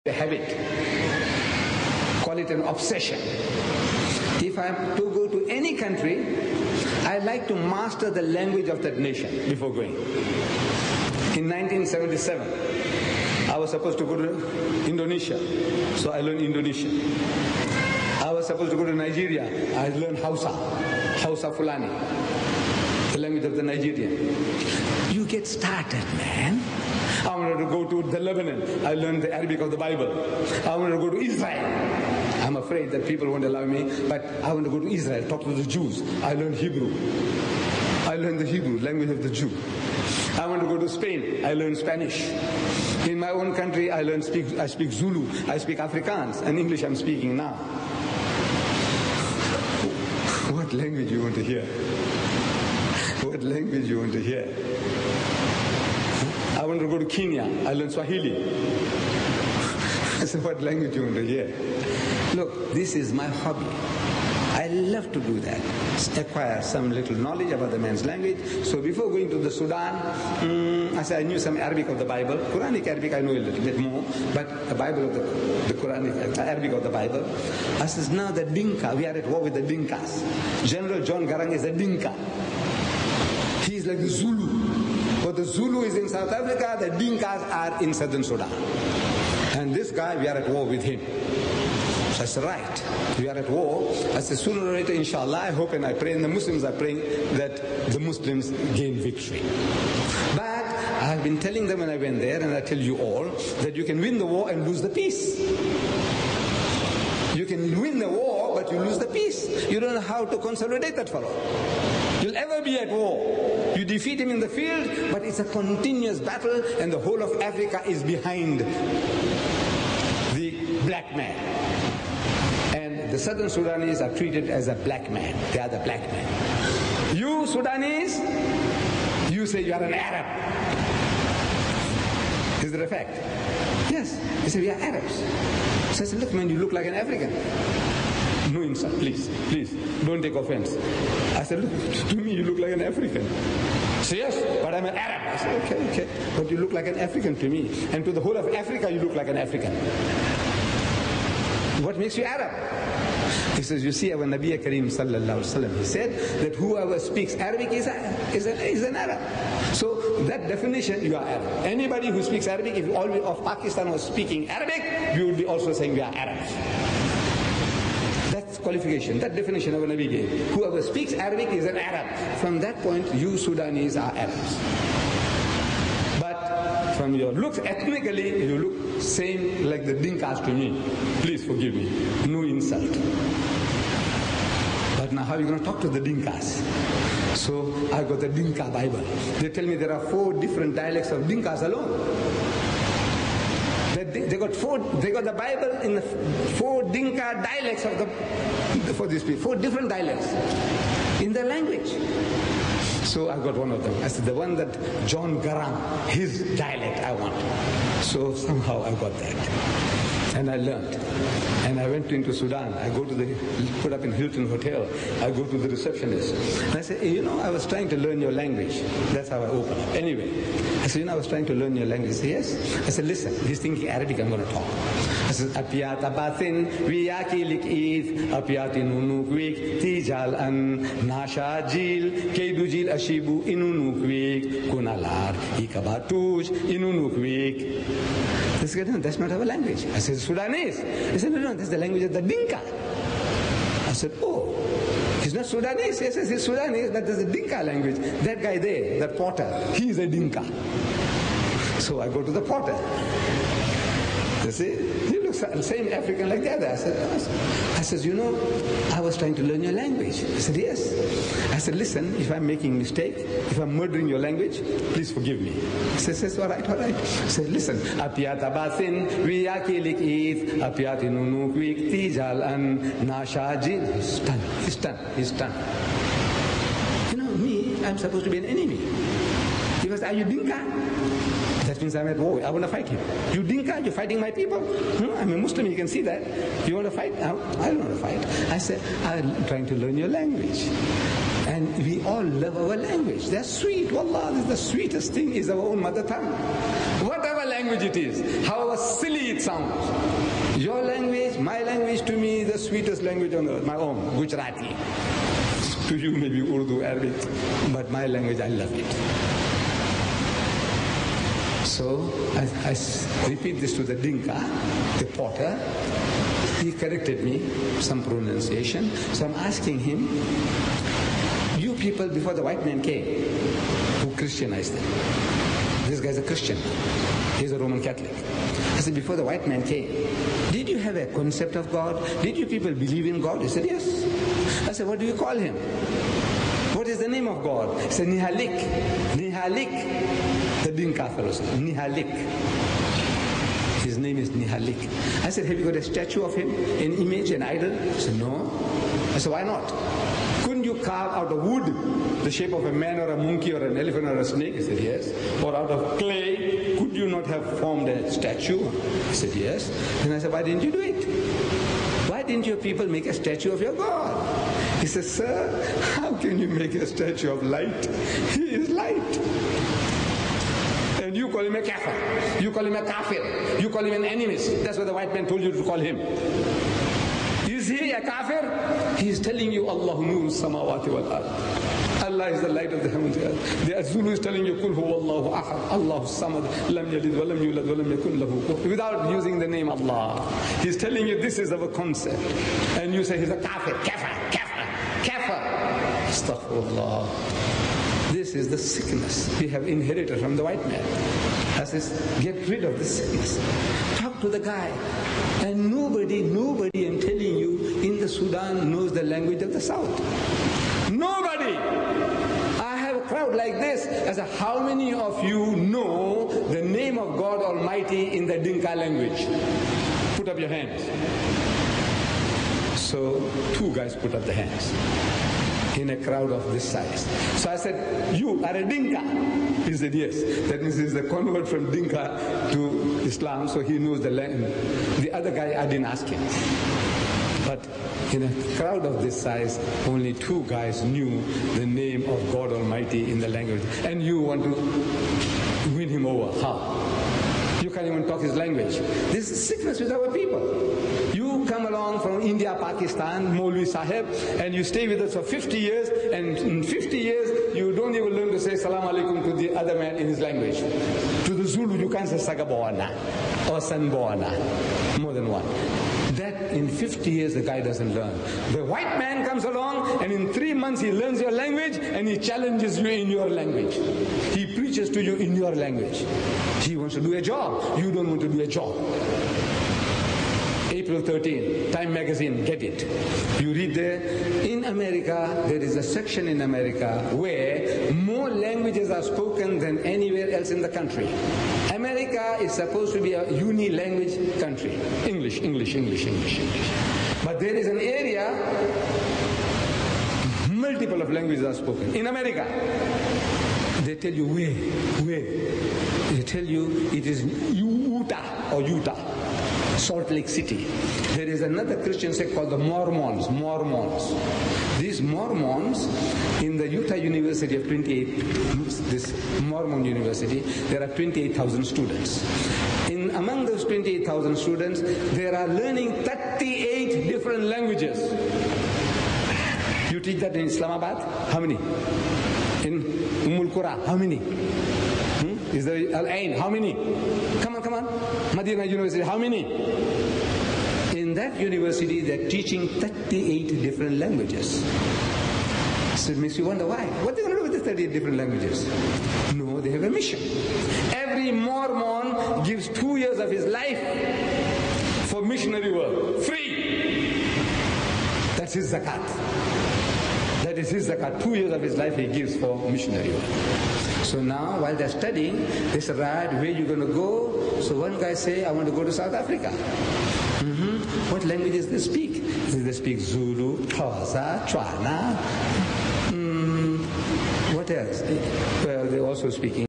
a habit, call it an obsession. If I'm to go to any country, I like to master the language of that nation before going. In 1977, I was supposed to go to Indonesia, so I learned Indonesian. I was supposed to go to Nigeria, I learned Hausa Fulani, the language of the Nigerian. You get started, man. I wanted to go to the Lebanon, I learned the Arabic of the Bible. I wanted to go to Israel. I'm afraid that people won't allow me, but I want to go to Israel, talk to the Jews. I learned Hebrew. I learned the Hebrew, language of the Jew. I want to go to Spain, I learned Spanish. In my own country, I speak Zulu, I speak Afrikaans, and English I'm speaking now. What language you want to hear? What language you want to hear? I want to go to Kenya, I learned Swahili. I said, what language you want to hear? Look, this is my hobby. I love to do that, acquire some little knowledge about the man's language. So before going to the Sudan, I said I knew some Arabic of the Bible. Quranic Arabic I know a little bit more, but the Bible of the Quranic Arabic of the Bible. I said, now the Dinka, we are at war with the Dinkas. General John Garang is a Dinka. He is like the Zulu. But the Zulu is in South Africa, the Dinkas are in Southern Sudan. And this guy, we are at war with him. So I said, right, we are at war. I said, sooner or later, inshallah, I hope and I pray, and the Muslims are praying that the Muslims gain victory. But I have been telling them when I went there, and I tell you all, that you can win the war and lose the peace. You can win the war, but you lose the peace. You don't know how to consolidate that fellow. You'll ever be at war. You defeat him in the field, but it's a continuous battle, and the whole of Africa is behind the black man. And the Southern Sudanese are treated as a black man. They are the black man. You Sudanese, you say you are an Arab. Is that a fact? Yes. They say we are Arabs. So I said, look man, you look like an African. No insult, please, don't take offense. I said, look, to me you look like an African. So yes, but I'm an Arab. I said, okay, but you look like an African to me. And to the whole of Africa you look like an African. What makes you Arab? He says, you see, our Nabi Kareem sallallahu alaihi wasallam, he said that whoever speaks Arabic is an Arab. So that definition, you are Arab. Anybody who speaks Arabic, if all of Pakistan was speaking Arabic, you would be also saying we are Arabs. That's qualification, that definition our Nabi gave. Whoever speaks Arabic is an Arab. From that point, you Sudanese are Arabs. But from your looks, ethnically, you look same like the Dinkas to me. Please forgive me, no insult. But now how are you going to talk to the Dinkas? So I got the Dinka Bible. They tell me there are 4 different dialects of Dinkas alone. They got the Bible in the 4 Dinka dialects for these people, 4 different dialects in their language. So I got one of them. I said, the one that John Garang, his dialect I want. So somehow I got that. And I learned. And I went into Sudan. I go to put up in Hilton Hotel. I go to the receptionist. And I said, hey, I was trying to learn your language. That's how I open up. Anyway, I said, I was trying to learn your language. He said, yes. I said, listen, he's thinking Arabic, I'm going to talk. I said, Apiat abatin, wiyaki likith, apiat inunukwik, tijal an, nasha jil, keidujil ashibu inunukwik, kunalar, ikabatuj, inunukwik. This guy, no, that's not our language. I said, Sudanese. He said, no, that's the language of the Dinka. I said, oh, he's not Sudanese. Yes, he's Sudanese, but there's a Dinka language. That guy there, that porter, he's a Dinka. So I go to the porter. You see, he looks the same African like the other. I said, I was trying to learn your language. He said, yes. I said, listen, if I'm making a mistake, if I'm murdering your language, please forgive me. He says, all right. I said, listen, apiat abasin, wiyaki likith, apiat inunukwik, tijal an, nashajin. He's stunned. Me, I'm supposed to be an enemy. He goes, are you Dinka? That means I'm at war. I want to fight him. You Dinka, you're fighting my people? I'm a Muslim, you can see that. You want to fight? I don't want to fight. I said, I'm trying to learn your language. And we all love our language. They're sweet. Wallah, this is the sweetest thing is our own mother tongue. Whatever language it is, however silly it sounds. Your language, my language, to me, the sweetest language on earth. My own, Gujarati. To you, maybe Urdu, Arabic. But my language, I love it. So I repeat this to the Dinka, the potter. He corrected me, some pronunciation. So I'm asking him, you people before the white man came, who Christianized them. This guy's a Christian. He's a Roman Catholic. I said, before the white man came, did you have a concept of God? Did you people believe in God? He said, yes. I said, what do you call him? What is the name of God? He said, Nihalik. Nihalik. The Dinka fellow said, Nihalik. His name is Nihalik. I said, have you got a statue of him? An image, an idol? He said, no. I said, why not? Couldn't you carve out of wood the shape of a man or a monkey or an elephant or a snake? He said, yes. Or out of clay, could you not have formed a statue? He said, yes. And I said, why didn't you do it? Why didn't your people make a statue of your God? He says, sir, how can you make a statue of light? He is light. And you call him a kafir. You call him a kafir. You call him an animist. That's what the white man told you to call him. Is he a kafir? He is telling you, Allahu nuru samawati wal ard. Allah is the light of the heavens and earth. The Zulu is telling you, Kul huwa Allahu ahad, Allahu samad, lam yalid wa lam yulad wa lam yakun lahu kufuwan, without using the name Allah. He's telling you this is our concept. And you say he's a kafir, kafir. Astaghfirullah. This is the sickness we have inherited from the white man. I says, get rid of this sickness. Talk to the guy. And nobody, I'm telling you, in the Sudan knows the language of the South. Nobody. I have a crowd like this. I said, how many of you know the name of God Almighty in the Dinka language? Put up your hands. So 2 guys put up the hands in a crowd of this size. So I said, you are a Dinka? He said, yes. That means he's a convert from Dinka to Islam, so he knows the language. The other guy, I didn't ask him. But in a crowd of this size, only 2 guys knew the name of God Almighty in the language. And you want to win him over. How? You can't even talk his language. This is sickness with our people. You come along from India, Pakistan, Maulvi Sahib, and you stay with us for 50 years, and in 50 years, you don't even learn to say Salam Alaikum to the other man in his language. To the Zulu, you can't say Sagaboana or Sanboana, more than one. That in 50 years the guy doesn't learn. The white man comes along and in 3 months he learns your language and he challenges you in your language. He preaches to you in your language. He wants to do a job. You don't want to do a job. April 13, Time magazine, get it. You read there, in America, there is a section in America where more languages are spoken than anywhere else in the country. America is supposed to be a uni-language country. English. But there is an area, multiple of languages are spoken. In America, they tell you where. They tell you it is Utah. Salt Lake City. There is another Christian sect called the Mormons. These Mormons, in the Utah University of 28, this Mormon University, there are 28,000 students. Among those 28,000 students, there are learning 38 different languages. You teach that in Islamabad? How many? In Qura? How many? Is there Al-Ain? How many? Come on. Madinah University, how many? In that university, they're teaching 38 different languages. So it makes you wonder why. What are they going to do with the 38 different languages? No, they have a mission. Every Mormon gives 2 years of his life for missionary work. Free. That's his zakat. That is his zakat. 2 years of his life he gives for missionary work. So now, while they're studying, they said, right, where are you going to go? So one guy say, I want to go to South Africa. What languages they speak? They speak Zulu, Xhosa, Tswana. What else? Well, they also speak English.